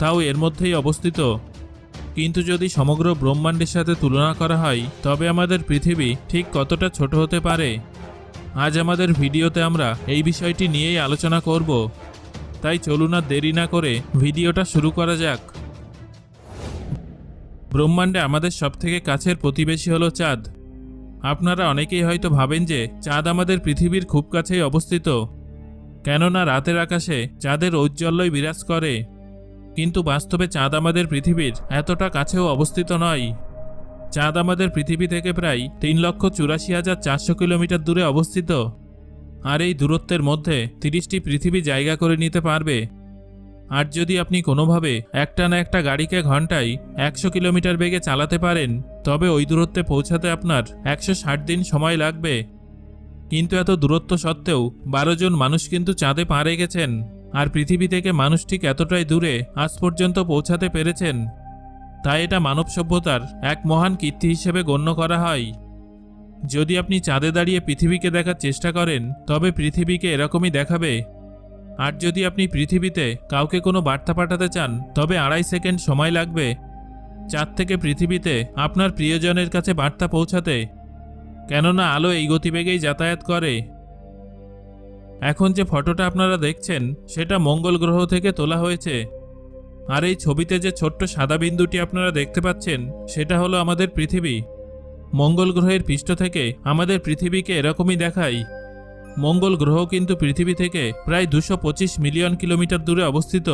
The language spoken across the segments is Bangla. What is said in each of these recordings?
তাও এর মধ্যেই অবস্থিত। কিন্তু যদি সমগ্র ব্রহ্মাণ্ডের সাথে তুলনা করা হয় তবে আমাদের পৃথিবী ঠিক কতটা ছোট হতে পারে? আজ আমাদের ভিডিওতে আমরা এই বিষয়টি নিয়েই আলোচনা করব। তাই চলুন আর দেরি না করে ভিডিওটা শুরু করা যাক। ব্রহ্মাণ্ডে আমাদের সবথেকে কাছের প্রতিবেশী হলো চাঁদ। আপনারা অনেকেই হয়তো ভাবেন যে চাঁদ আমাদের পৃথিবীর খুব কাছেই অবস্থিত, কেননা রাতের আকাশে চাঁদের ঔজ্জ্বল্যই বিরাজ করে। কিন্তু বাস্তবে চাঁদ আমাদের পৃথিবীর এতটা কাছেও অবস্থিত নয়। চাঁদ আমাদের পৃথিবী থেকে প্রায় 3,84,400 কিলোমিটার দূরে অবস্থিত। আর এই দূরত্বের মধ্যে 30টি পৃথিবী জায়গা করে নিতে পারবে। আর যদি আপনি কোনোভাবে একটা না একটা গাড়িকে ঘন্টায় 100 কিলোমিটার বেগে চালাতে পারেন তবে ওই দূরত্বে পৌঁছাতে আপনার 160 দিন সময় লাগবে। কিন্তু এত দূরত্ব সত্ত্বেও 12 জন মানুষ কিন্তু চাঁদে পা রেখেছেন, আর পৃথিবী থেকে মানুষ ঠিক এতটাই দূরে আজ পর্যন্ত পৌঁছাতে পেরেছেন। তাই এটা মানব সভ্যতার এক মহান কীর্তি হিসেবে গণ্য করা হয়। যদি আপনি চাঁদে দাঁড়িয়ে পৃথিবীকে দেখার চেষ্টা করেন তবে পৃথিবীকে এরকমই দেখাবে। আর যদি আপনি পৃথিবীতে কাউকে কোনো বার্তা পাঠাতে চান তবে 2.5 সেকেন্ড সময় লাগবে চাঁদ থেকে পৃথিবীতে আপনার প্রিয়জনের কাছে বার্তা পৌঁছাতে, কেননা আলো এই গতিবেগেই যাতায়াত করে। এখন যে ফটোটা আপনারা দেখছেন সেটা মঙ্গল গ্রহ থেকে তোলা হয়েছে। আর এই ছবিতে যে ছোট্ট সাদা বিন্দুটি আপনারা দেখতে পাচ্ছেন সেটা হলো আমাদের পৃথিবী। মঙ্গল গ্রহের পৃষ্ঠ থেকে আমাদের পৃথিবীকে এরকমই দেখায়। মঙ্গল গ্রহ কিন্তু পৃথিবী থেকে প্রায় 225 মিলিয়ন কিলোমিটার দূরে অবস্থিত,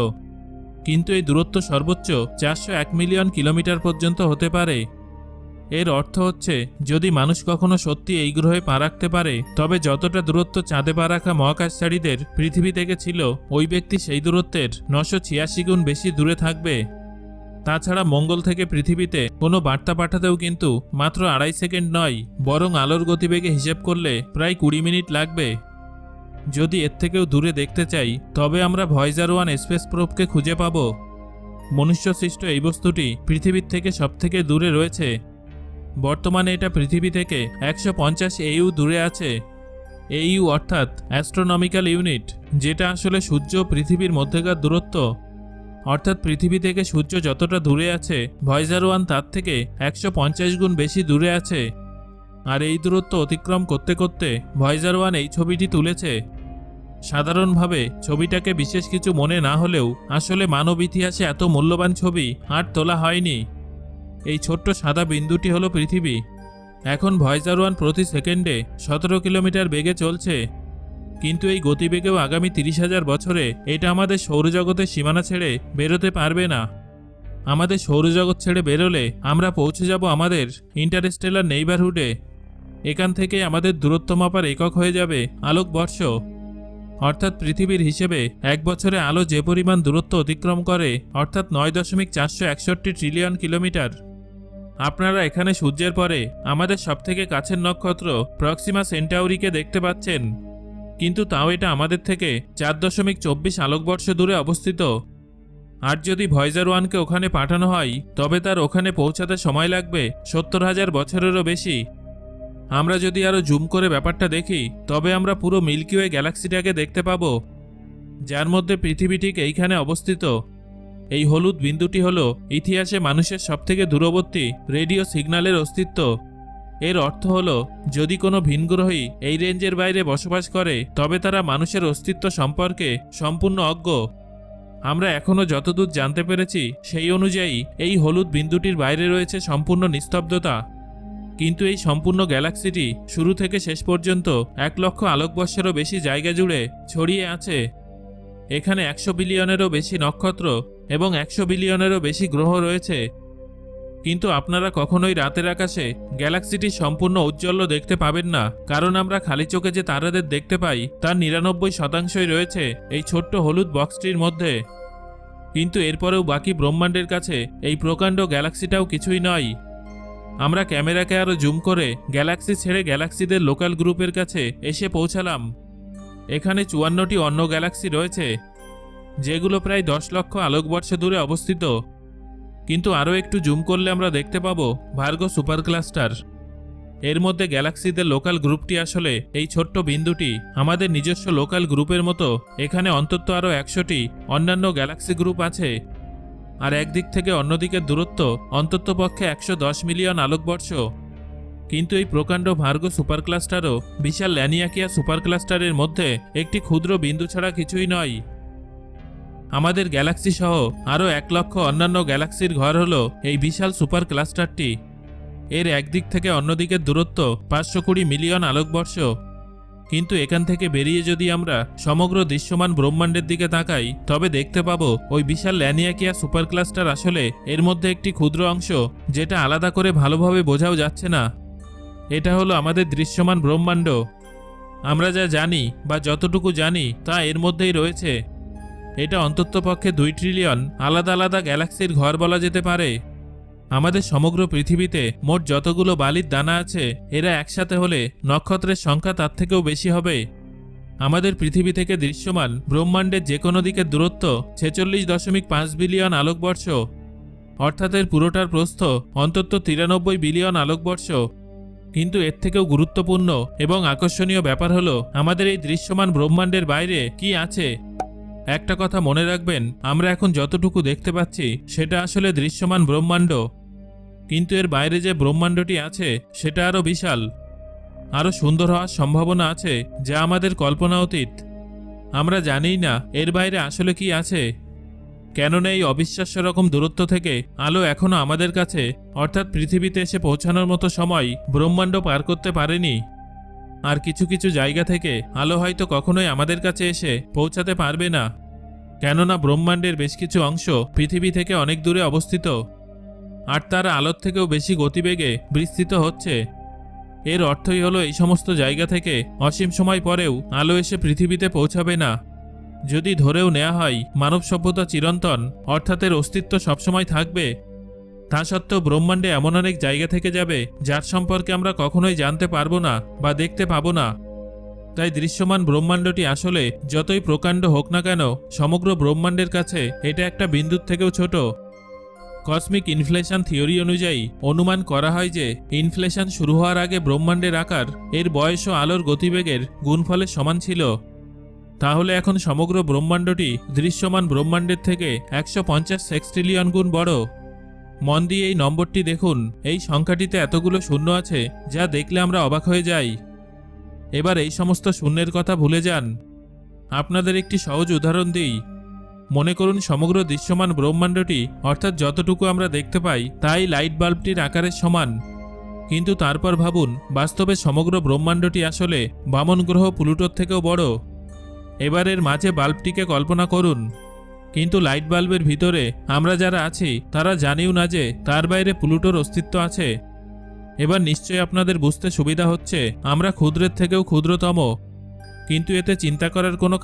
কিন্তু এই দূরত্ব সর্বোচ্চ 401 মিলিয়ন কিলোমিটার পর্যন্ত হতে পারে। এর অর্থ হচ্ছে যদি মানুষ কখনো সত্যি এই গ্রহে পা রাখতে পারে তবে যতটা দূরত্ব চাঁদে পা রাখা মহাকাশচারীদের পৃথিবী থেকে ছিল ওই ব্যক্তি সেই দূরত্বের 986 গুণ বেশি দূরে থাকবে। তাছাড়া মঙ্গল থেকে পৃথিবীতে কোনো বার্তা পাঠাতেও কিন্তু মাত্র 2.5 সেকেন্ড নয়, বরং আলোর গতিবেগে হিসেব করলে প্রায় 20 মিনিট লাগবে। যদি এর থেকেও দূরে দেখতে চাই তবে আমরা ভয়েজার 1 স্পেস প্রোবকে খুঁজে পাব। মনুষ্যসৃষ্ট এই বস্তুটি পৃথিবীর থেকে সবথেকে দূরে রয়েছে। বর্তমানে এটা পৃথিবী থেকে 150 AU দূরে আছে। AU অর্থাৎ অ্যাস্ট্রোনমিক্যাল ইউনিট, যেটা আসলে সূর্য ও পৃথিবীর মধ্যেকার দূরত্ব। অর্থাৎ পৃথিবী থেকে সূর্য যতটা দূরে আছে ভয়েজার 1 তার থেকে 150 গুণ বেশি দূরে আছে। আর এই দূরত্ব অতিক্রম করতে করতে ভয়েজার 1 এই ছবিটি তুলেছে। সাধারণভাবে ছবিটাকে বিশেষ কিছু মনে না হলেও আসলে মানব ইতিহাসে এত মূল্যবান ছবি আর তোলা হয়নি। এই ছোট্ট সাদা বিন্দুটি হলো পৃথিবী। এখন ভয়েজার 1 প্রতি সেকেন্ডে 17 কিলোমিটার বেগে চলছে, কিন্তু এই গতিবেগেও আগামী 30,000 বছরে এটা আমাদের সৌরজগতের সীমানা ছেড়ে বেরোতে পারবে না। আমাদের সৌরজগৎ ছেড়ে বেরোলে আমরা পৌঁছে যাব আমাদের ইন্টারস্টেলার নেইবারহুডে। এখান থেকে আমাদের দূরত্ব মাপার একক হয়ে যাবে আলোকবর্ষ। অর্থাৎ পৃথিবীর হিসেবে এক বছরে আলো যে পরিমাণ দূরত্ব অতিক্রম করে অর্থাৎ 9.461 ট্রিলিয়ন কিলোমিটার। আপনারা এখানে সূর্যের পরে আমাদের সবথেকে কাছের নক্ষত্র প্রক্সিমা সেন্টাউরিকে দেখতে পাচ্ছেন, কিন্তু তাও এটা আমাদের থেকে 4.24 আলোকবর্ষ দূরে অবস্থিত। আর যদি ভয়েজার 1কে ওখানে পাঠানো হয় তবে তার ওখানে পৌঁছাতে সময় লাগবে 70,000 বছরেরও বেশি। আমরা যদি আরও জুম করে ব্যাপারটা দেখি তবে আমরা পুরো মিল্কি ওয়ে গ্যালাক্সিটাকে দেখতে পাবো, যার মধ্যে পৃথিবী ঠিক এইখানে অবস্থিত। এই হলুদ বিন্দুটি হলো ইতিহাসে মানুষের সবথেকে দূরবর্তী রেডিও সিগন্যালের অস্তিত্ব। এর অর্থ হলো যদি কোনো ভিনগ্রহী এই রেঞ্জের বাইরে বসবাস করে তবে তারা মানুষের অস্তিত্ব সম্পর্কে সম্পূর্ণ অজ্ঞ। আমরা এখনও যতদূর জানতে পেরেছি সেই অনুযায়ী এই হলুদ বিন্দুটির বাইরে রয়েছে সম্পূর্ণ নিস্তব্ধতা। কিন্তু এই সম্পূর্ণ গ্যালাক্সিটি শুরু থেকে শেষ পর্যন্ত 1 লক্ষ আলোকবর্ষেরও বেশি জায়গা জুড়ে ছড়িয়ে আছে। এখানে 100 বিলিয়নেরও বেশি নক্ষত্র এবং 100 বিলিয়নেরও বেশি গ্রহ রয়েছে। কিন্তু আপনারা কখনোই রাতের আকাশে গ্যালাক্সিটি সম্পূর্ণ ঔজ্জ্বল্য দেখতে পাবেন না, কারণ আমরা খালি চোখে যে তারাদের দেখতে পাই তার 99% রয়েছে এই ছোট্ট হলুদ বক্সটির মধ্যে। কিন্তু এরপরেও বাকি ব্রহ্মাণ্ডের কাছে এই প্রকাণ্ড গ্যালাক্সিটাও কিছুই নয়। আমরা ক্যামেরাকে আরও জুম করে গ্যালাক্সি ছেড়ে গ্যালাক্সিদের লোকাল গ্রুপের কাছে এসে পৌঁছালাম। এখানে 54টি অন্য গ্যালাক্সি রয়েছে, যেগুলো প্রায় 10 লক্ষ আলোকবর্ষ দূরে অবস্থিত। কিন্তু আরও একটু জুম করলে আমরা দেখতে পাবো ভার্গো সুপার ক্লাস্টার। এর মধ্যে গ্যালাক্সিদের লোকাল গ্রুপটি আসলে এই ছোট্ট বিন্দুটি। আমাদের নিজস্ব লোকাল গ্রুপের মতো এখানে অন্তত আরও 100টি অন্যান্য গ্যালাক্সি গ্রুপ আছে। আর একদিক থেকে অন্যদিকের দূরত্ব অন্ততপক্ষে 110 মিলিয়ন আলোকবর্ষ। কিন্তু এই প্রকাণ্ড ভার্গো সুপার ক্লাস্টারও বিশাল ল্যানিয়াকিয়া সুপার ক্লাস্টারের মধ্যে একটি ক্ষুদ্র বিন্দু ছাড়া কিছুই নয়। আমাদের গ্যালাক্সি সহ আরও 1 লক্ষ অন্যান্য গ্যালাক্সির ঘর হলো এই বিশাল সুপার ক্লাস্টারটি। এর একদিক থেকে অন্যদিকের দূরত্ব 520 মিলিয়ন আলোকবর্ষ। কিন্তু এখান থেকে বেরিয়ে যদি আমরা সমগ্র দৃশ্যমান ব্রহ্মাণ্ডের দিকে তাকাই, তবে দেখতে পাবো ওই বিশাল ল্যানিয়াকিয়া সুপার ক্লাস্টার আসলে এর মধ্যে একটি ক্ষুদ্র অংশ, যেটা আলাদা করে ভালোভাবে বোঝাও যাচ্ছে না। এটা হলো আমাদের দৃশ্যমান ব্রহ্মাণ্ড। আমরা যা জানি বা যতটুকু জানি তা এর মধ্যেই রয়েছে। এটা অন্ততপক্ষে 2 ট্রিলিয়ন আলাদা আলাদা গ্যালাক্সির ঘর বলা যেতে পারে। আমাদের সমগ্র পৃথিবীতে মোট যতগুলো বালির দানা আছে, এরা একসাথে হলে নক্ষত্রের সংখ্যা তার থেকেও বেশি হবে। আমাদের পৃথিবী থেকে দৃশ্যমান ব্রহ্মাণ্ডের যে কোনো দিকের দূরত্ব 46.5 বিলিয়ন আলোকবর্ষ, অর্থাৎ এর পুরোটার প্রস্থ অন্তত 93 বিলিয়ন আলোকবর্ষ। কিন্তু এর থেকেও গুরুত্বপূর্ণ এবং আকর্ষণীয় ব্যাপার হলো আমাদের এই দৃশ্যমান ব্রহ্মাণ্ডের বাইরে কি আছে। একটা কথা মনে রাখবেন, আমরা এখন যতটুকু দেখতে পাচ্ছি সেটা আসলে দৃশ্যমান ব্রহ্মাণ্ড, কিন্তু এর বাইরে যে ব্রহ্মাণ্ডটি আছে সেটা আরও বিশাল, আরও সুন্দর হওয়ার সম্ভাবনা আছে, যা আমাদের কল্পনা অতীত। আমরা জানিই না এর বাইরে আসলে কি আছে, কেননা এই অবিশ্বাস্য রকম দূরত্ব থেকে আলো এখনও আমাদের কাছে, অর্থাৎ পৃথিবীতে এসে পৌঁছানোর মতো সময় ব্রহ্মাণ্ড পার করতে পারেনি। আর কিছু কিছু জায়গা থেকে আলো হয়তো কখনোই আমাদের কাছে এসে পৌঁছাতে পারবে না, কেননা ব্রহ্মাণ্ডের বেশ কিছু অংশ পৃথিবী থেকে অনেক দূরে অবস্থিত, আর তারা আলোর থেকেও বেশি গতিবেগে বিস্তৃত হচ্ছে। এর অর্থই হলো এই সমস্ত জায়গা থেকে অসীম সময় পরেও আলো এসে পৃথিবীতে পৌঁছাবে না। যদি ধরেও নেওয়া হয় মানব সভ্যতা চিরন্তন, অর্থাৎ এর অস্তিত্ব সবসময় থাকবে, তা সত্ত্বেও ব্রহ্মাণ্ডে এমন অনেক জায়গা থেকে যাবে যার সম্পর্কে আমরা কখনোই জানতে পারবো না বা দেখতে পাবো না। তাই দৃশ্যমান ব্রহ্মাণ্ডটি আসলে যতই প্রকাণ্ড হোক না কেন, সমগ্র ব্রহ্মাণ্ডের কাছে এটা একটা বিন্দুর থেকেও ছোট। কসমিক ইনফ্লেশন থিওরি অনুযায়ী অনুমান করা হয় যে ইনফ্লেশন শুরু হওয়ার আগে ব্রহ্মাণ্ডের আকার এর বয়স ও আলোর গতিবেগের গুণফলের সমান ছিল। তাহলে এখন সমগ্র ব্রহ্মাণ্ডটি দৃশ্যমান ব্রহ্মাণ্ডের থেকে 150 সেক্সট্রিলিয়ন গুণ বড়। মন দিয়ে এই নম্বরটি দেখুন, এই সংখ্যাটিতে এতগুলো শূন্য আছে যা দেখলে আমরা অবাক হয়ে যাই। এবার এই সমস্ত শূন্যের কথা ভুলে যান। আপনাদের একটি সহজ উদাহরণ দিই। মনে করুন সমগ্র দৃশ্যমান ব্রহ্মাণ্ডটি, অর্থাৎ যতটুকু আমরা দেখতে পাই, তাই লাইট বাল্বটির আকারের সমান। কিন্তু তারপর ভাবুন, বাস্তবে সমগ্র ব্রহ্মাণ্ডটি আসলে বামন গ্রহ প্লুটোর থেকেও বড়। এবার এর মাঝে বাল্বটিকে কল্পনা করুন, কিন্তু লাইট বাল্বের ভিতরে আমরা যারা আছি তারা জানিও না যে তার বাইরে প্লুটোর অস্তিত্ব আছে। এবার নিশ্চয়ই আপনাদের বুঝতে সুবিধা হচ্ছে আমরা ক্ষুদ্রের থেকেও ক্ষুদ্রতম, কিন্তু এতে চিন্তা করার কোনো